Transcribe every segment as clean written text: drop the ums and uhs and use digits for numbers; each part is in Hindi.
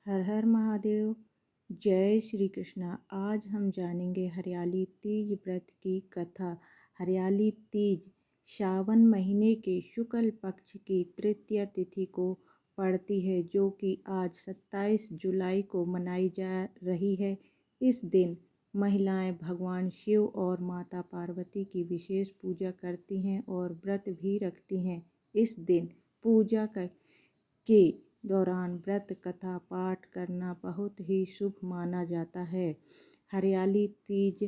हर हर महादेव। जय श्री कृष्णा। आज हम जानेंगे हरियाली तीज व्रत की कथा। हरियाली तीज श्रावण महीने के शुक्ल पक्ष की तृतीया तिथि को पड़ती है, जो कि आज 27 जुलाई को मनाई जा रही है। इस दिन महिलाएं भगवान शिव और माता पार्वती की विशेष पूजा करती हैं और व्रत भी रखती हैं। इस दिन पूजा के दौरान व्रत कथा पाठ करना बहुत ही शुभ माना जाता है। हरियाली तीज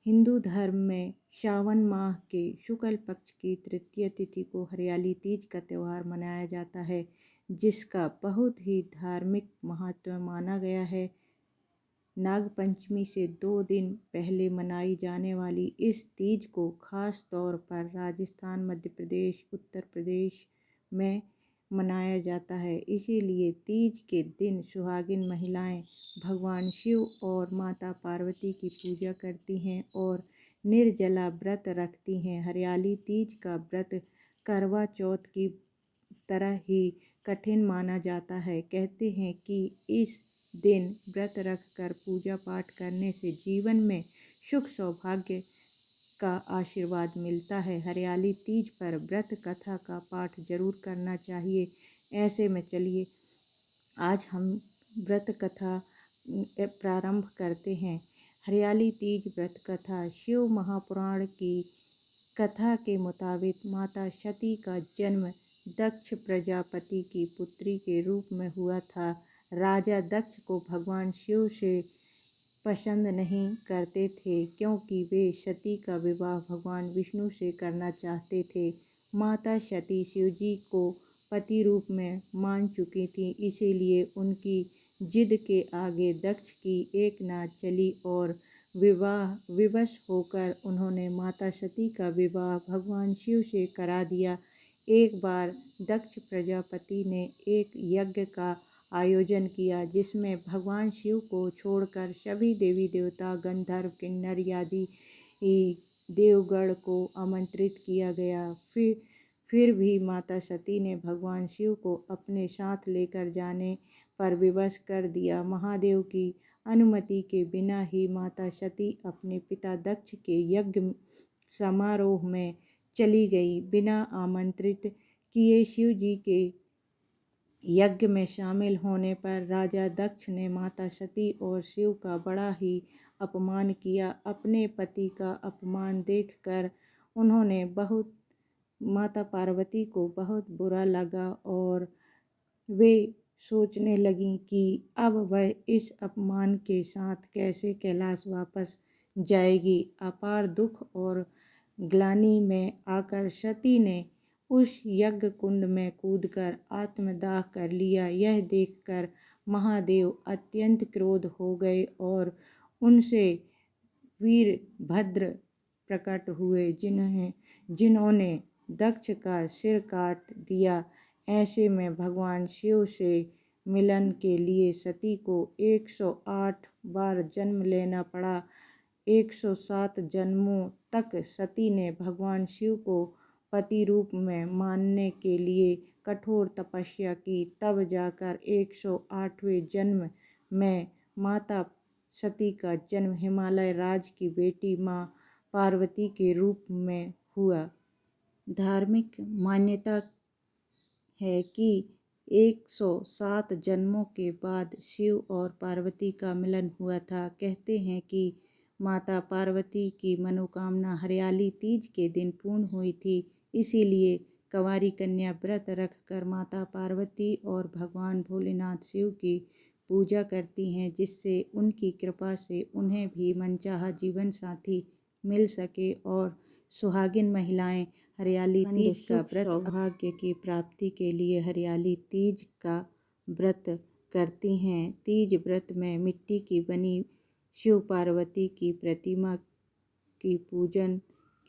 हिंदू धर्म में श्रावण माह के शुक्ल पक्ष की तृतीय तिथि को हरियाली तीज का त्यौहार मनाया जाता है, जिसका बहुत ही धार्मिक महत्व माना गया है। नागपंचमी से 2 दिन पहले मनाई जाने वाली इस तीज को खास तौर पर राजस्थान, मध्य प्रदेश, उत्तर प्रदेश में मनाया जाता है। इसीलिए तीज के दिन सुहागिन महिलाएं भगवान शिव और माता पार्वती की पूजा करती हैं और निर्जला व्रत रखती हैं। हरियाली तीज का व्रत करवा चौथ की तरह ही कठिन माना जाता है। कहते हैं कि इस दिन व्रत रख कर पूजा पाठ करने से जीवन में सुख सौभाग्य का आशीर्वाद मिलता है। हरियाली तीज पर व्रत कथा का पाठ जरूर करना चाहिए। ऐसे में चलिए आज हम व्रत कथा प्रारंभ करते हैं। हरियाली तीज व्रत कथा। शिव महापुराण की कथा के मुताबिक माता सती का जन्म दक्ष प्रजापति की पुत्री के रूप में हुआ था। राजा दक्ष को भगवान शिव से पसंद नहीं करते थे, क्योंकि वे सती का विवाह भगवान विष्णु से करना चाहते थे। माता सती शिवजी को पति रूप में मान चुकी थी, इसीलिए उनकी जिद के आगे दक्ष की एक ना चली और विवाह विवश होकर उन्होंने माता सती का विवाह भगवान शिव से करा दिया। एक बार दक्ष प्रजापति ने एक यज्ञ का आयोजन किया, जिसमें भगवान शिव को छोड़कर सभी देवी देवता, गंधर्व, किन्नर आदि देवगण को आमंत्रित किया गया। फिर भी माता सती ने भगवान शिव को अपने साथ लेकर जाने पर विवश कर दिया। महादेव की अनुमति के बिना ही माता सती अपने पिता दक्ष के यज्ञ समारोह में चली गई। बिना आमंत्रित किए शिव जी के यज्ञ में शामिल होने पर राजा दक्ष ने माता सती और शिव का बड़ा ही अपमान किया। अपने पति का अपमान देखकर उन्होंने माता पार्वती को बहुत बुरा लगा और वे सोचने लगीं कि अब वह इस अपमान के साथ कैसे कैलाश वापस जाएगी। अपार दुख और ग्लानि में आकर सती ने उस यज्ञ कुंड में कूदकर आत्मदाह कर लिया। यह देखकर महादेव अत्यंत क्रोध हो गए और उनसे वीरभद्र प्रकट हुए, जिन्होंने दक्ष का सिर काट दिया। ऐसे में भगवान शिव से मिलन के लिए सती को 108 बार जन्म लेना पड़ा। 107 जन्मों तक सती ने भगवान शिव को पति रूप में मानने के लिए कठोर तपस्या की। तब जाकर 108वें जन्म में माता सती का जन्म हिमालय राज की बेटी माँ पार्वती के रूप में हुआ। धार्मिक मान्यता है कि 107 जन्मों के बाद शिव और पार्वती का मिलन हुआ था। कहते हैं कि माता पार्वती की मनोकामना हरियाली तीज के दिन पूर्ण हुई थी। इसीलिए कंवारी कन्या व्रत रखकर माता पार्वती और भगवान भोलेनाथ शिव की पूजा करती हैं, जिससे उनकी कृपा से उन्हें भी मनचाहा जीवन साथी मिल सके। और सुहागिन महिलाएं हरियाली तीज का व्रत सौभाग्य की प्राप्ति के लिए हरियाली तीज का व्रत करती हैं। तीज व्रत में मिट्टी की बनी शिव पार्वती की प्रतिमा की पूजन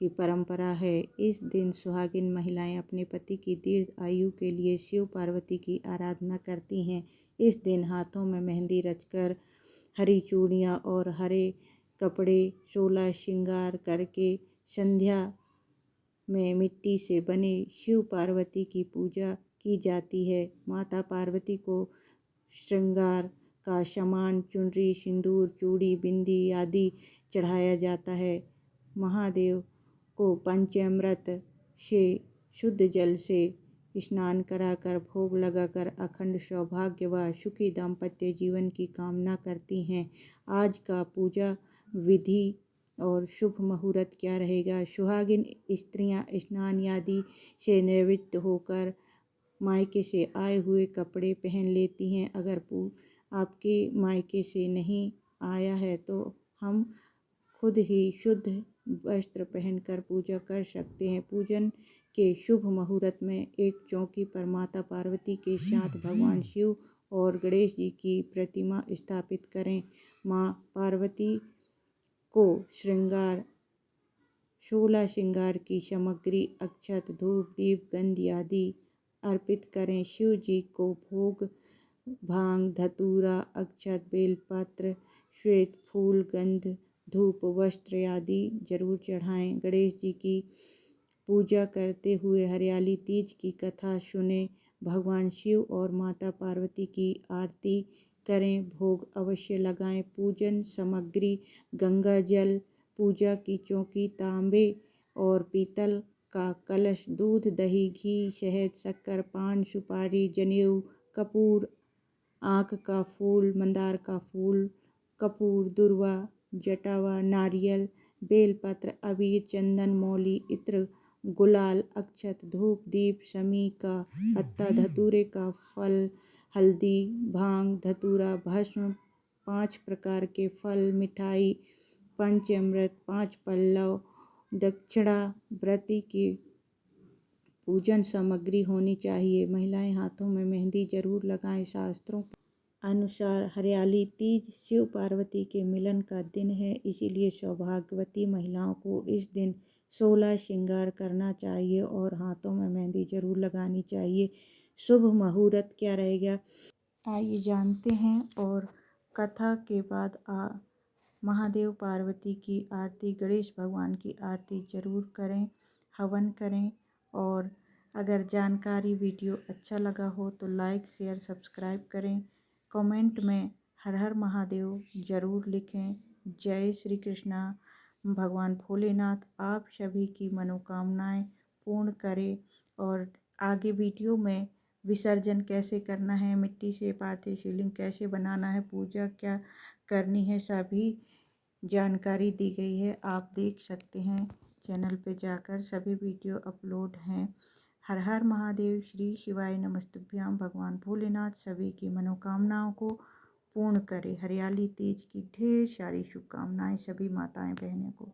की परंपरा है। इस दिन सुहागिन महिलाएं अपने पति की दीर्घ आयु के लिए शिव पार्वती की आराधना करती हैं। इस दिन हाथों में मेहंदी रचकर हरी चूड़ियाँ और हरे कपड़े 16 श्रृंगार करके संध्या में मिट्टी से बने शिव पार्वती की पूजा की जाती है। माता पार्वती को श्रृंगार का सामान चुनरी, सिंदूर, चूड़ी, बिंदी आदि चढ़ाया जाता है। महादेव को पंचामृत से शुद्ध जल से स्नान कराकर भोग लगाकर अखंड सौभाग्य व सुखी दाम्पत्य जीवन की कामना करती हैं। आज का पूजा विधि और शुभ मुहूर्त क्या रहेगा? सुहागिन स्त्रियां स्नान आदि से निवृत्त होकर मायके से आए हुए कपड़े पहन लेती हैं। अगर आपके मायके से नहीं आया है तो हम खुद ही शुद्ध वस्त्र पहनकर पूजा कर सकते हैं। पूजन के शुभ मुहूर्त में एक चौकी पर माता पार्वती के साथ भगवान शिव और गणेश जी की प्रतिमा स्थापित करें। माँ पार्वती को 16 श्रृंगार की सामग्री अक्षत, धूप, दीप, गंध आदि अर्पित करें। शिव जी को भोग भांग, धतूरा, अक्षत, बेलपत्र, श्वेत फूल, गंध, धूप, वस्त्र आदि जरूर चढ़ाएं। गणेश जी की पूजा करते हुए हरियाली तीज की कथा सुने। भगवान शिव और माता पार्वती की आरती करें। भोग अवश्य लगाएं। पूजन सामग्री गंगा जल, पूजा की चौकी, तांबे और पीतल का कलश, दूध, दही, घी, शहद, शक्कर, पान, सुपारी, जनेऊ, कपूर, आँख का फूल, मंदार का फूल, कपूर, दुर्वा, जटावा, नारियल, बेलपत्र, अबीर, चंदन, मौली, इत्र, गुलाल, अक्षत, धूप, दीप, शमी का पत्ता, धतूरे का फल, हल्दी, भांग, धतूरा, भस्म, 5 प्रकार के फल, मिठाई, पंचामृत, 5 पल्लव, दक्षिणा। व्रती की पूजन सामग्री होनी चाहिए। महिलाएं हाथों में मेहंदी जरूर लगाएं। शास्त्रों के अनुसार हरियाली तीज शिव पार्वती के मिलन का दिन है, इसीलिए सौभाग्यवती महिलाओं को इस दिन 16 श्रृंगार करना चाहिए और हाथों में मेहंदी जरूर लगानी चाहिए। शुभ मुहूर्त क्या रहेगा, आइए जानते हैं। और कथा के बाद महादेव पार्वती की आरती, गणेश भगवान की आरती जरूर करें, हवन करें। और अगर जानकारी वीडियो अच्छा लगा हो तो लाइक, शेयर, सब्सक्राइब करें। कमेंट में हर हर महादेव जरूर लिखें। जय श्री कृष्णा। भगवान भोलेनाथ आप सभी की मनोकामनाएं पूर्ण करे। और आगे वीडियो में विसर्जन कैसे करना है, मिट्टी से पार्थिव शिवलिंग कैसे बनाना है, पूजा क्या करनी है, सभी जानकारी दी गई है। आप देख सकते हैं चैनल पे जाकर, सभी वीडियो अपलोड हैं। हर हर महादेव। श्री शिवाय नमस्तुभ्याम। भगवान भोलेनाथ सभी की मनोकामनाओं को पूर्ण करे। हरियाली तीज की ढेर सारी शुभकामनाएं सभी माताएं बहनों को।